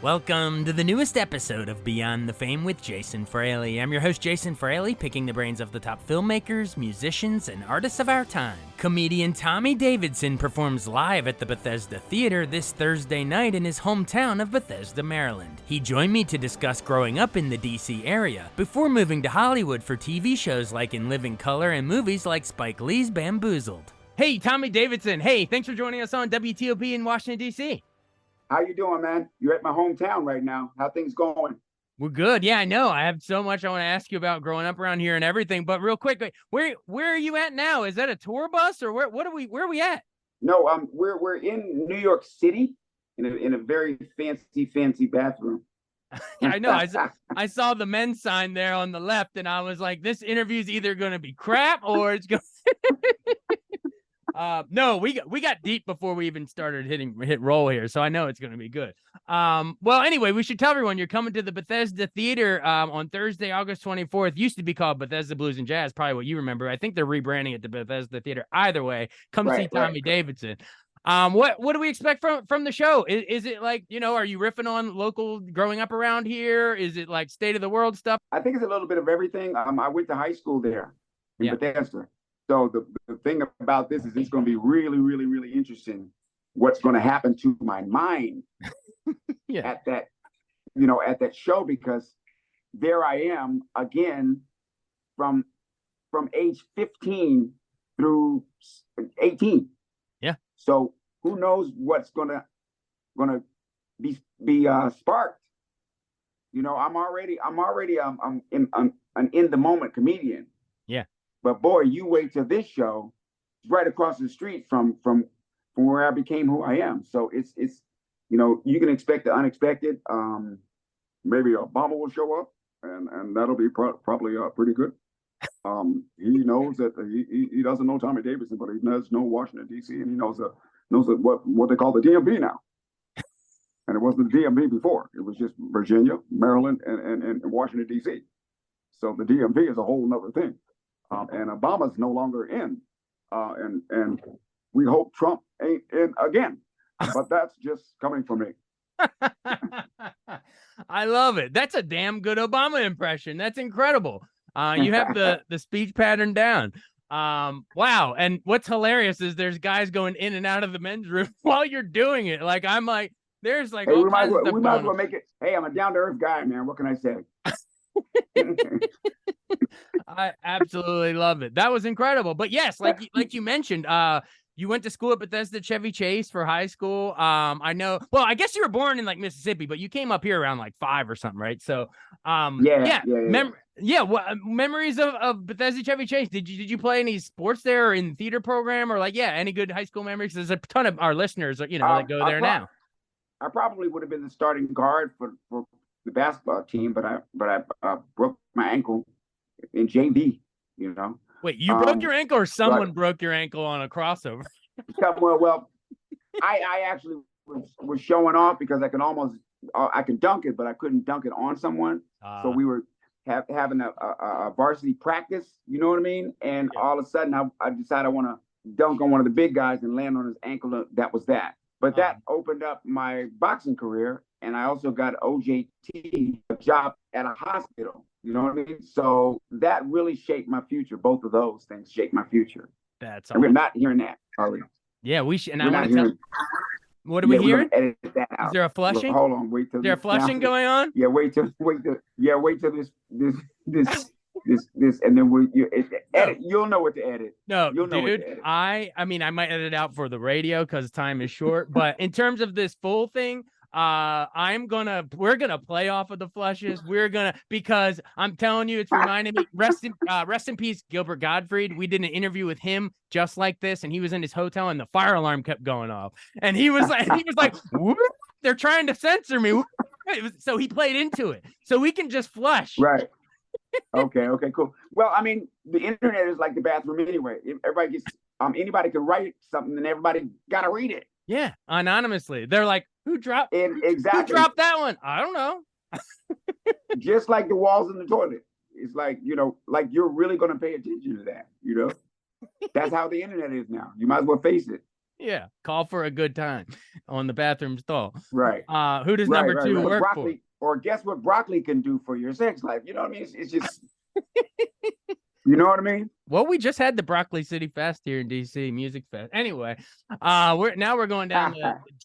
Welcome to the newest episode of Beyond the Fame with Jason Fraley. I'm your host, Jason Fraley, picking the brains of the top filmmakers, musicians, and artists of our time. Comedian Tommy Davidson performs live at the Bethesda Theater this Thursday night in his hometown of Bethesda, Maryland. He joined me to discuss growing up in the DC area before moving to Hollywood for TV shows like In Living Color and movies like Spike Lee's Bamboozled. Hey, Tommy Davidson. Hey, thanks for joining us on WTOP in Washington, D.C. How you doing, man? You're at my hometown right now. How things going? We're good. Yeah, I know. I have so much I want to ask you about growing up around here and everything. But real quick, where are you at now? Is that a tour bus or where are we at? No, we're in New York City in a very fancy bathroom. I know. I saw the men's sign there on the left, and I was like, this interview is either going to be crap or it's going. No, we got deep before we even started hit roll here, so I know it's going to be good. Well, anyway, we should tell everyone you're coming to the Bethesda Theater on Thursday, August 24th. Used to be called Bethesda Blues and Jazz, probably what you remember. I think they're rebranding it to Bethesda Theater. Either way, come see Tommy Davidson. What do we expect from the show? Is it like, are you riffing on local growing up around here? Is it like state of the world stuff? I think it's a little bit of everything. I went to high school there in Bethesda. So the thing about this is it's going to be really, really, really interesting what's going to happen to my mind at that show, because there I am again from age 15 through 18. Yeah. So who knows what's gonna be sparked. I'm already an in the moment comedian. Yeah. But boy, you wait till this show, it's right across the street from where I became who I am. So it's you can expect the unexpected. Maybe Obama will show up, and that'll be probably pretty good. He knows that he doesn't know Tommy Davidson, but he does know Washington D.C. and he knows what they call the DMV now. And it wasn't the DMV before; it was just Virginia, Maryland, and Washington D.C. So the DMV is a whole nother thing. And Obama's no longer in, and we hope Trump ain't in again. But that's just coming from me. I love it. That's a damn good Obama impression. That's incredible. You have the speech pattern down. Wow. And what's hilarious is there's guys going in and out of the men's room while you're doing it. Like, I'm like, there's like, hey, we might as well make it. Hey, I'm a down to earth guy, man. What can I say? I absolutely love it. That was incredible. But yes, like you mentioned, you went to school at Bethesda Chevy Chase for high school. I know. Well, I guess you were born in like Mississippi, but you came up here around like 5 or something, right? So, memories of Bethesda Chevy Chase. Did you play any sports there or in theater program or any good high school memories? There's a ton of our listeners, that go there now. I probably would have been the starting guard for the basketball team, but I broke my ankle in JV. Wait, you broke your ankle, or someone broke your ankle on a crossover? Well, I actually was showing off because I could dunk it, but I couldn't dunk it on someone. So we were having a varsity practice, you know what I mean? And all of a sudden, I decided I want to dunk on one of the big guys and land on his ankle. That was that. But that opened up my boxing career, and I also got OJT, a job at a hospital. You know what I mean? So that really shaped my future. Both of those things shaped my future. That's awesome. We're not hearing that, are we? Yeah, we should. And I want to tell. What are we hearing? Edit that out. Is there a flushing? Hold on, wait till. Is there a flushing going on? Yeah, wait till this, and then edit. You'll know what to edit. No, you'll know dude. What to edit. I mean, I might edit out for the radio because time is short. But in terms of this full thing, we're gonna play off of the flushes. Because I'm telling you, it's reminding me. Rest in peace, Gilbert Gottfried. We did an interview with him just like this, and he was in his hotel, and the fire alarm kept going off, and he was like, "Whoop, they're trying to censor me." So he played into it, so we can just flush. Right. Okay, cool. Well, I mean, the internet is like the bathroom anyway. Everybody gets anybody can write something, and everybody gotta read it. Yeah, anonymously. They're like, who dropped that one? I don't know. Just like the walls in the toilet. It's like, like you're really gonna pay attention to that, That's how the internet is now. You might as well face it. Yeah, call for a good time on the bathroom stall. Right. Who does number two Right. work for? Broccoli, or guess what broccoli can do for your sex life? You know what I mean? It's just, you know what I mean? Well, we just had the Broccoli City Fest here in DC, Music Fest. Anyway, we're going down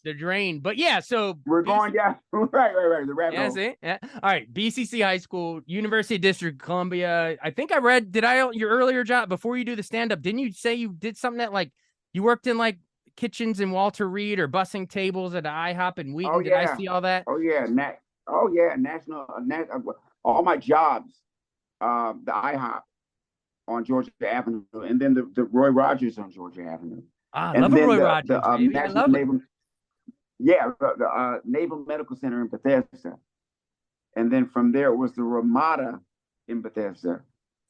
the drain. But yeah, so We're going down. Right. The rabbit hole. it. Yeah. All right, BCC High School, University of District of Columbia. I think I read. Your earlier job before you do the stand up? Didn't you say you did something that like you worked in like kitchens in Walter Reed or bussing tables at IHOP in Wheaton? Oh Did I yeah. see all that? Oh yeah. National. All my jobs. The IHOP on Georgia Avenue, and then the Roy Rogers on Georgia Avenue. I And love a then Roy the Rogers, baby. I National love it. Naval, yeah, the Naval Medical Center in Bethesda. And then from there it was the Ramada in Bethesda.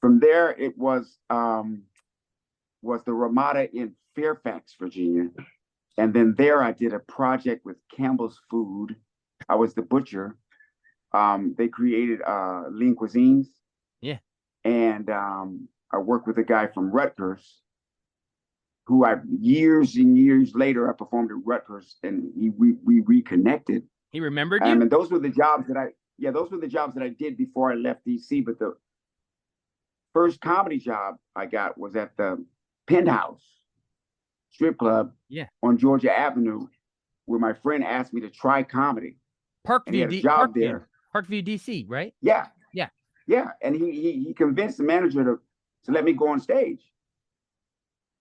From there it was the Ramada in Fairfax, Virginia. And then there I did a project with Campbell's Food. I was the butcher. They created lean cuisines. Yeah. And I worked with a guy from Rutgers, who years and years later I performed at Rutgers, and we reconnected. He remembered you? And those were the jobs that I did before I left DC. But the first comedy job I got was at the Penthouse Strip Club on Georgia Avenue, where my friend asked me to try comedy. Parkview, DC, right? Yeah. Yeah. Yeah. And he convinced the manager to let me go on stage.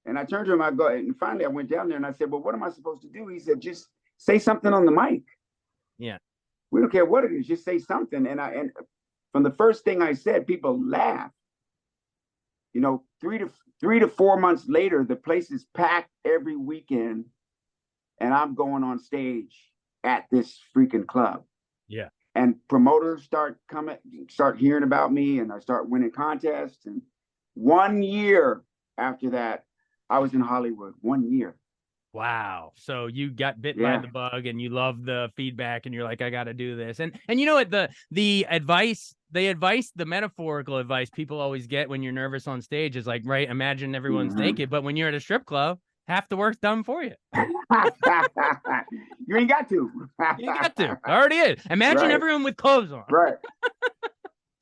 And I turned to him, and finally I went down there and I said, well, what am I supposed to do? He said, just say something on the mic. Yeah. We don't care what it is, just say something. And from the first thing I said, people laughed. You know, 3 to 4 months later, the place is packed every weekend, and I'm going on stage at this freaking club. Yeah. And promoters start hearing about me, and I start winning contests. And 1 year after that, I was in Hollywood. 1 year. Wow. So you got bit by the bug, and you love the feedback, and you're like, I got to do this. And you know what, the metaphorical advice people always get when you're nervous on stage is like, right, imagine everyone's naked, but when you're at a strip club, half the work's done for you. You ain't got to. You ain't got to. Already is. Imagine everyone with clothes on. Right.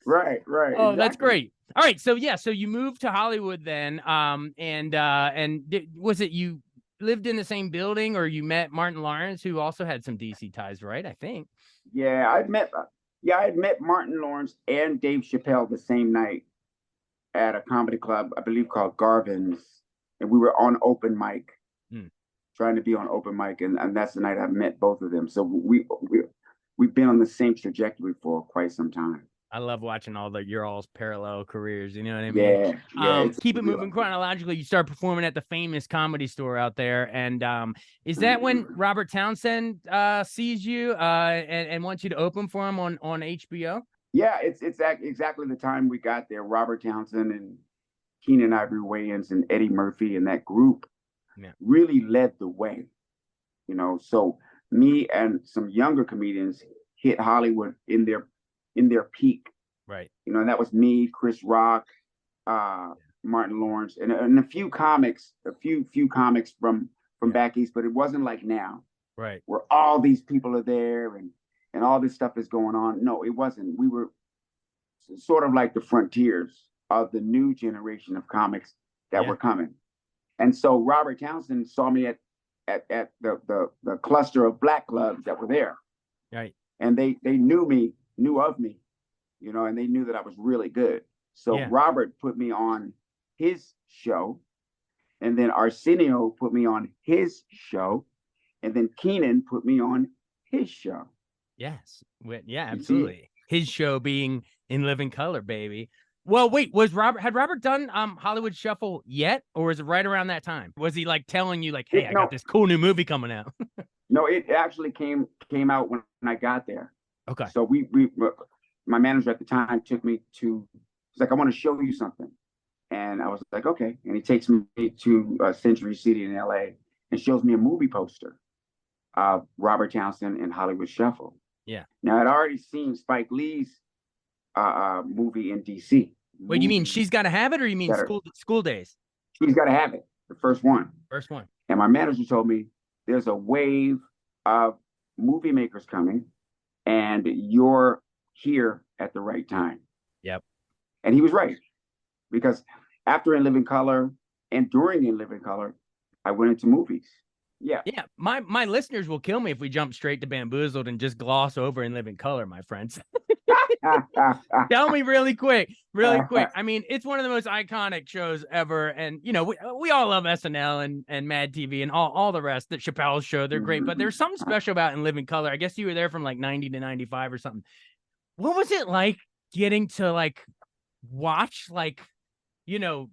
Oh, exactly. That's great. All right. So so you moved to Hollywood then. Was it you lived in the same building, or you met Martin Lawrence, who also had some DC ties, right? I think. Yeah, I'd met Martin Lawrence and Dave Chappelle the same night at a comedy club, I believe called Garvin's. And we were on open mic, trying to be on open mic. And that's the night I met both of them. So we've been on the same trajectory for quite some time. I love watching your all's parallel careers. You know what I mean? Yeah. Keep it moving chronologically. You start performing at the famous Comedy Store out there. And is that when Robert Townsend sees you and wants you to open for him on HBO? Yeah, it's exactly the time we got there. Robert Townsend and Keenan Ivory Wayans and Eddie Murphy and that group really led the way. You know, so me and some younger comedians hit Hollywood in their peak. Right. You know, and that was me, Chris Rock, Martin Lawrence, and a few comics from back east, but it wasn't like now. Right. Where all these people are there and all this stuff is going on. No, it wasn't. We were sort of like the frontiers of the new generation of comics that were coming. And so Robert Townsend saw me at the cluster of black clubs that were there. Right. And they knew of me, you know, and they knew that I was really good. So Robert put me on his show, and then Arsenio put me on his show, and then Keenan put me on his show. Yes. Yeah, absolutely. His show being In Living Color, baby. Well, wait, had Robert done Hollywood Shuffle yet, or was it right around that time? Was he like telling you like, hey, I got this cool new movie coming out? No, it actually came out when I got there. Okay. So my manager at the time took me to, he's like, I want to show you something. And I was like, okay. And he takes me to Century City in LA and shows me a movie poster of Robert Townsend and Hollywood Shuffle. Yeah. Now I'd already seen Spike Lee's movie in DC. Wait, you mean She's Gotta Have It, or you mean School Days? She's Gotta Have It, the first one. First one. And my manager told me there's a wave of movie makers coming, and you're here at the right time. Yep. And he was right, because after In Living Color and during In Living Color, I went into movies. Yeah. Yeah. My listeners will kill me if we jump straight to Bamboozled and just gloss over In Living Color, my friends. Tell me really quick. I mean, it's one of the most iconic shows ever. And, you know, we all love SNL and Mad TV and all the rest. That Chappelle's Show, they're great. But there's something special about In Living Color. I guess you were there from like 90 to 95 or something. What was it like getting to like watch like, you know,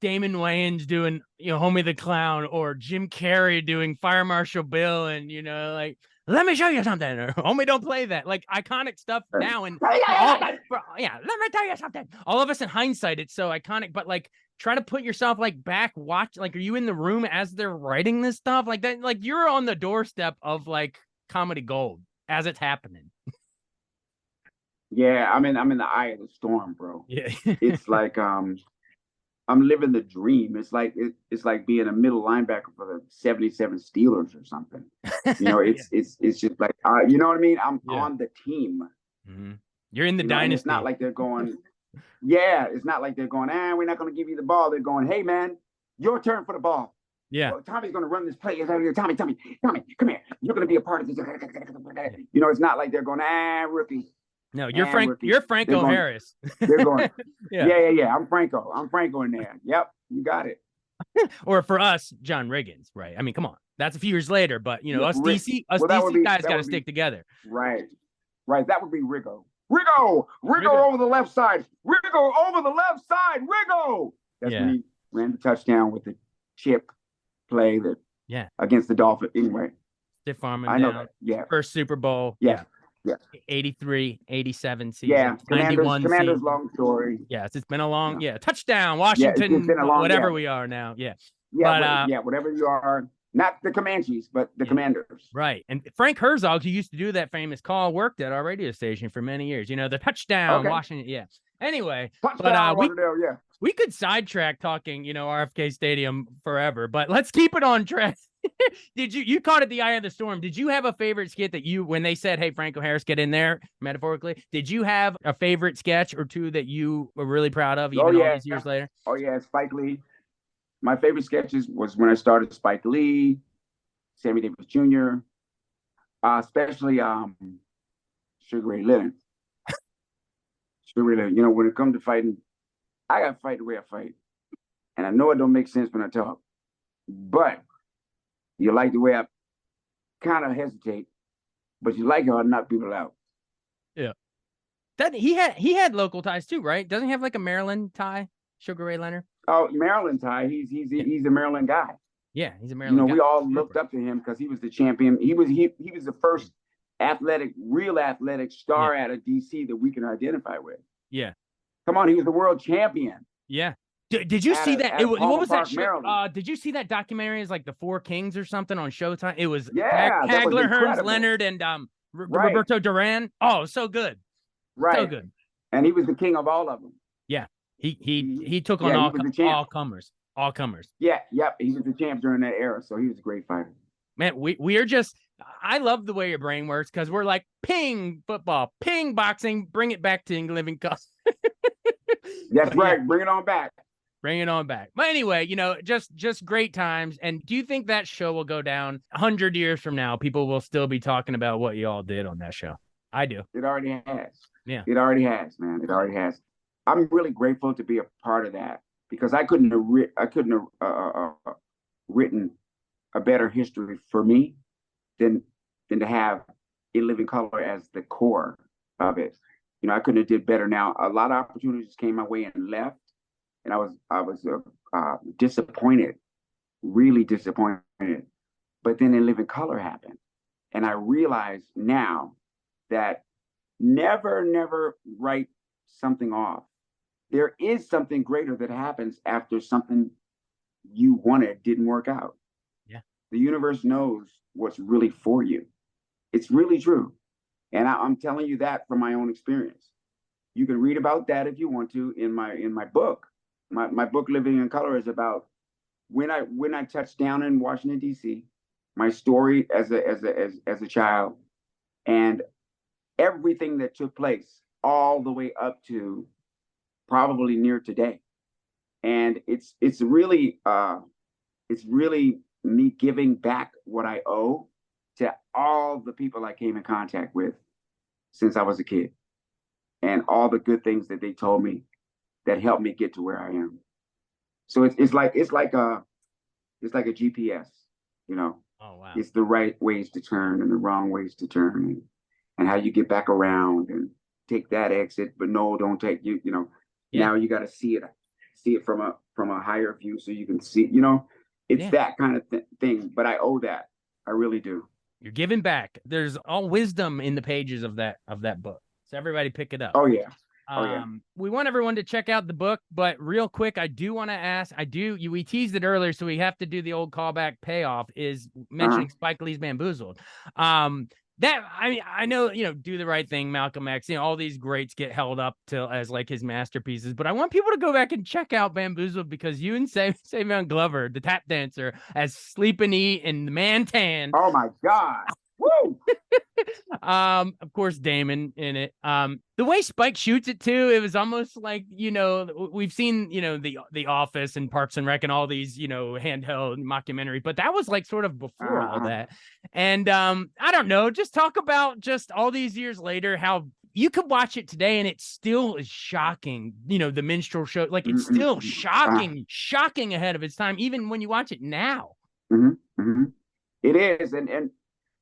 Damon Wayans doing, you know, Homie the Clown, or Jim Carrey doing Fire Marshal Bill, and, you know, like, let me show you something, or Homie Don't Play That, like iconic stuff now. And let me tell you something. All of us in hindsight, it's so iconic, but like, try to put yourself like back, watch, like, are you in the room as they're writing this stuff like that? Like, you're on the doorstep of like comedy gold as it's happening. Yeah, I'm in the eye of the storm, bro. Yeah. It's like I'm living the dream. It's like being a middle linebacker for the 77 Steelers or something. You know, it's just like, you know what I mean? I'm on the team. Mm-hmm. You're in the dynasty. It's not like they're going, it's not like they're going, we're not going to give you the ball. They're going, hey, man, your turn for the ball. Yeah. Well, Tommy's going to run this play. Tommy, come here. You're going to be a part of this. You know, it's not like they're going, rookie. No, you're Franco Harris. They're going, yeah. I'm Franco in there. Yep, you got it. Or for us, John Riggins, right? I mean, come on. That's a few years later, but, you know, us DC guys got to stick together. Right. That would be Riggo. Riggo over the left side. Riggo over the left side. Riggo. That's when he ran the touchdown with the chip play against the Dolphins. Anyway. Stiff arm him I know down. that. Yeah. First Super Bowl. Yeah. 83, 87 season. Yeah, 91 Commanders season. long story. Yes, it's been a long, touchdown, Washington, it's been a long, whatever we are now. Yeah. But, whatever you are. Not the Comanches, but the Commanders. Right. And Frank Herzog, who used to do that famous call, worked at our radio station for many years. You know, the touchdown, Washington. Yeah. Anyway, we could sidetrack talking, you know, RFK Stadium forever, but let's keep it on track. Did you caught it the eye of the storm? Did you have a favorite skit that when they said, hey, Franco Harris, get in there, metaphorically, did you have a favorite sketch or two that you were really proud of even all these years later? Oh, yeah, Spike Lee. My favorite sketches was when I started Spike Lee, Sammy Davis Jr., especially Sugar Ray Leonard. You know, when it comes to fighting, I got to fight the way I fight. And I know it don't make sense when I talk. But you like the way I kind of hesitate, but you like how I knock people out. Yeah. That he had local ties too, right? Doesn't he have like a Maryland tie, Sugar Ray Leonard? Oh, Maryland tie. He's a Maryland guy. Yeah, he's a Maryland guy. You know, we all looked up to him because he was the champion. He was the first real athletic star out of DC that we can identify with. Yeah. Come on, he was the world champion. Yeah. Did you see that? What was that show? Did you see that documentary? It's like the Four Kings or something on Showtime. It was Hagler, Hearns, Leonard, and Roberto Duran. Oh, so good. Right. So good. And he was the king of all of them. Yeah. He took on all comers. All comers. Yeah, yep. He was the champ during that era, so he was a great fighter. Man, we are just, I love the way your brain works because we're like, ping football, ping boxing, bring it back to living color. That's right. Bring it on back. Bring it on back. But anyway, you know, just great times. And do you think that show will go down 100 years from now? People will still be talking about what you all did on that show. I do. It already has. Yeah. It already has, man. It already has. I'm really grateful to be a part of that because I couldn't have written a better history for me than to have In Living Color as the core of it. You know, I couldn't have did better. Now, a lot of opportunities came my way and left. And I was disappointed, really disappointed. But then In Living Color happened. And I realized now that never write something off. There is something greater that happens after something you wanted didn't work out. Yeah. The universe knows what's really for you. It's really true. And I'm telling you that from my own experience. You can read about that if you want to in my book. My book, Living in Color, is about when I touched down in Washington D.C., my story as a child, and everything that took place all the way up to probably near today, and it's really me giving back what I owe to all the people I came in contact with since I was a kid, and all the good things that they told me that helped me get to where I am. So it's like a GPS, you know. Oh wow. It's the right ways to turn and the wrong ways to turn, and how you get back around and take that exit, but no, don't take you. You know, Yeah. now you got to see it from a higher view so you can see. You know, it's that kind of thing. But I owe that. I really do. You're giving back. There's all wisdom in the pages of that book. So everybody pick it up. Oh yeah. Oh yeah. We want everyone to check out the book, but real quick, I do want to ask, we teased it earlier, so we have to do the old callback payoff, is mentioning Spike Lee's Bamboozled. I know, Do the Right Thing, Malcolm X, all these greats get held up as like his masterpieces, but I want people to go back and check out Bamboozled, because you and Savion Glover, the tap dancer, as Sleep and Eat and the Man Tan. Oh my God. Woo! Of course, Damon in it. The way Spike shoots it too, it was almost like, we've seen, the Office and Parks and Rec and all these, handheld mockumentary, but that was like sort of before all that. And I don't know, just talk about just all these years later, how you could watch it today and it still is shocking. The minstrel show, like it's still shocking ahead of its time, even when you watch it now. It is, and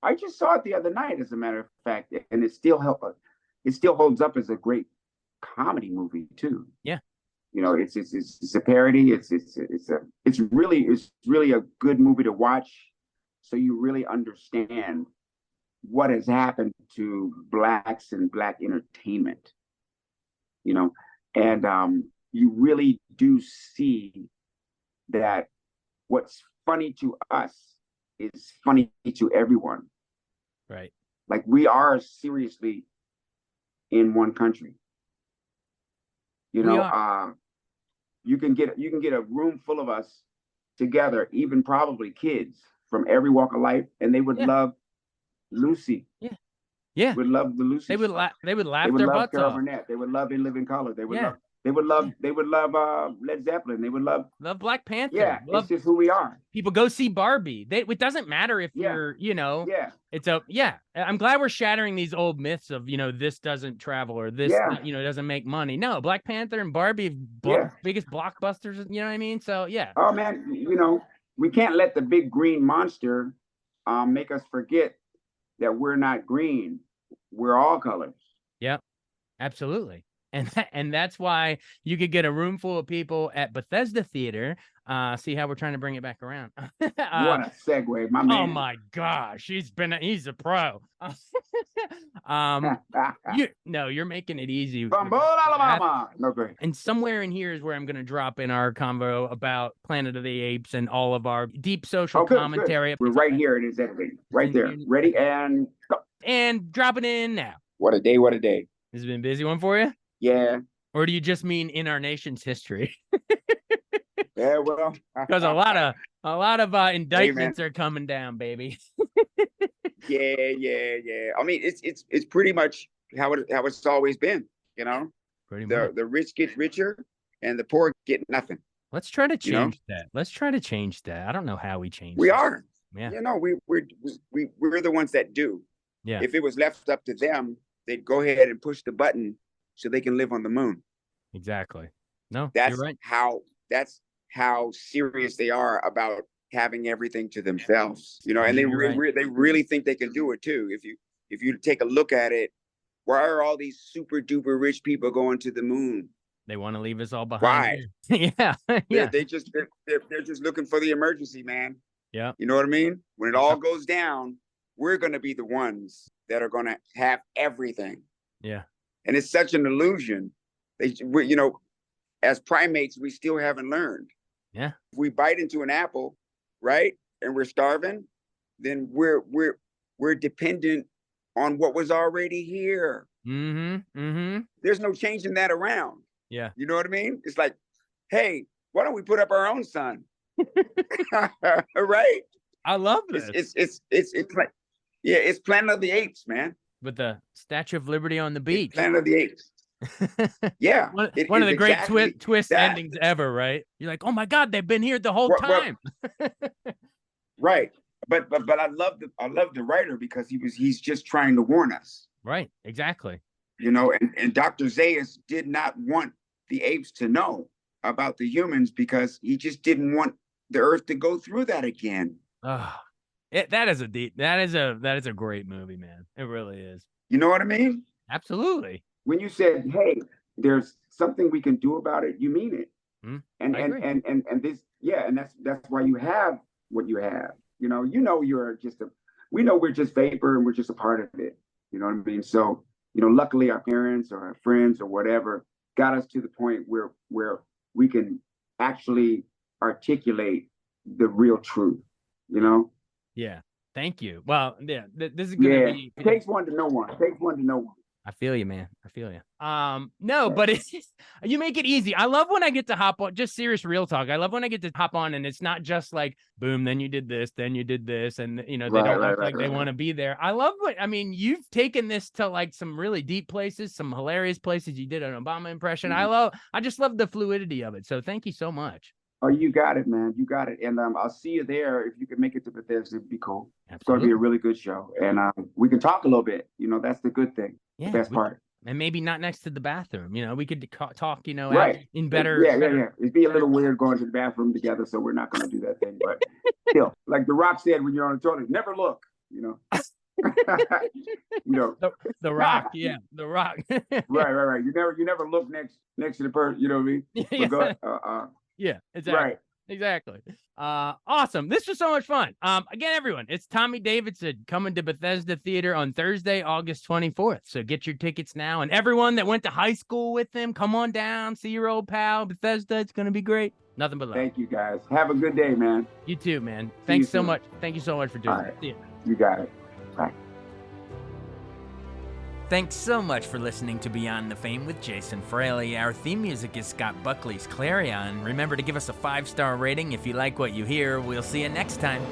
I just saw it the other night, as a matter of fact, and it still holds up as a great comedy movie too. Yeah, it's a parody. It's really a good movie to watch, so you really understand what has happened to blacks and black entertainment. And you really do see that what's funny to us is funny to everyone. Right. Like, we are seriously in one country. You can get a room full of us together, even probably kids from every walk of life, and they would love Lucy. Yeah. Would love the Lucy. They would laugh their their love butts Carol off. Burnett. They would love In Living Color. They would love Led Zeppelin. They would love Black Panther. Yeah, it's just who we are. People go see Barbie. It doesn't matter if you're, I'm glad we're shattering these old myths of, this doesn't travel or this, doesn't make money. No, Black Panther and Barbie, biggest blockbusters. You know what I mean? So yeah. Oh man, we can't let the big green monster make us forget that we're not green. We're all colors. Yep, absolutely. And that's why you could get a room full of people at Bethesda Theater. See how we're trying to bring it back around. What a segue, my man. Oh my gosh, he's a pro. You're making it easy. Bumble, Alabama. No, great. And somewhere in here is where I'm going to drop in our convo about Planet of the Apes and all of our deep social commentary. Good. We're right here. It is everything. Right there. Ready and go. And drop it in now. What a day. What a day. This has been a busy one for you? Yeah. Or do you just mean in our nation's history? Yeah, well, because a lot of indictments are coming down, baby. Yeah. I mean, it's pretty much how it's always been, Pretty much. The rich get richer and the poor get nothing. Let's try to change that. Let's try to change that. I don't know how we change. We are. Yeah. We're the ones that do. Yeah. If it was left up to them, they'd go ahead and push the button so they can live on the moon. Exactly. No, that's you're right. How serious they are about having everything to themselves, and they really think they can do it too. If you take a look at it, why are all these super duper rich people going to the moon? They want to leave us all behind. Why? Yeah. They're just looking for the emergency, man. Yeah. You know what I mean? When it all goes down, we're going to be the ones that are going to have everything. Yeah. And it's such an illusion. As primates, we still haven't learned. Yeah. If we bite into an apple, right, and we're starving, then we're dependent on what was already here. There's no changing that around. Yeah. You know what I mean? It's like, hey, why don't we put up our own sun? Right? I love this. It's like, yeah, it's Planet of the Apes, man. With the Statue of Liberty on the It's beach. Planet of the Apes. Yeah, one of the great exactly twist that. endings ever, right? You're like, oh my God, they've been here the whole Well, time. right. But I love the writer because he's just trying to warn us. Right, exactly. You know, and Dr. Zaius did not want the apes to know about the humans because he just didn't want the Earth to go through that again. That is a great movie, man. It really is. You know what I mean? Absolutely. When you said, "Hey, there's something we can do about it," you mean it. And this, yeah, and that's why you have what you have. You know, we know we're just vapor and we're just a part of it. You know what I mean? So, you know, luckily our parents or our friends or whatever got us to the point where we can actually articulate the real truth, you know? Yeah. Thank you. Well, yeah, this is going to be. It takes one to know one. It takes one to know one. I feel you, man. I feel you. No, but it's just, you make it easy. I love when I get to hop on, just serious real talk. I love when I get to hop on and it's not just like, boom, then you did this, and you know, they don't look like they want to be there. I love you've taken this to like some really deep places, some hilarious places. You did an Obama impression. Mm-hmm. I just love the fluidity of it. So thank you so much. Oh, you got it, man. You got it. And I'll see you there. If you can make it to Bethesda, it'd be cool. Absolutely. It's going to be a really good show. And we can talk a little bit. You know, that's the good thing. Yeah, the best part. And maybe not next to the bathroom. You know, we could talk, you know, in better. Yeah. It'd be a little weird going to the bathroom together. So we're not going to do that thing. But still, like The Rock said when you're on the toilet, never look, you know. You know. The Rock. Yeah. The Rock. Right. You never look next to the person. You know what I mean? Yeah, exactly. Right. Exactly. Awesome. This was so much fun. Again, everyone, it's Tommy Davidson coming to Bethesda Theater on Thursday, August 24th. So get your tickets now. And everyone that went to high school with him, come on down, see your old pal, Bethesda. It's going to be great. Nothing but love. Thank you, guys. Have a good day, man. You too, man. Thanks so much. Thank you so much for doing it. You got it. Bye. Thanks so much for listening to Beyond the Fame with Jason Fraley. Our theme music is Scott Buckley's Clarion. Remember to give us a 5-star rating if you like what you hear. We'll see you next time.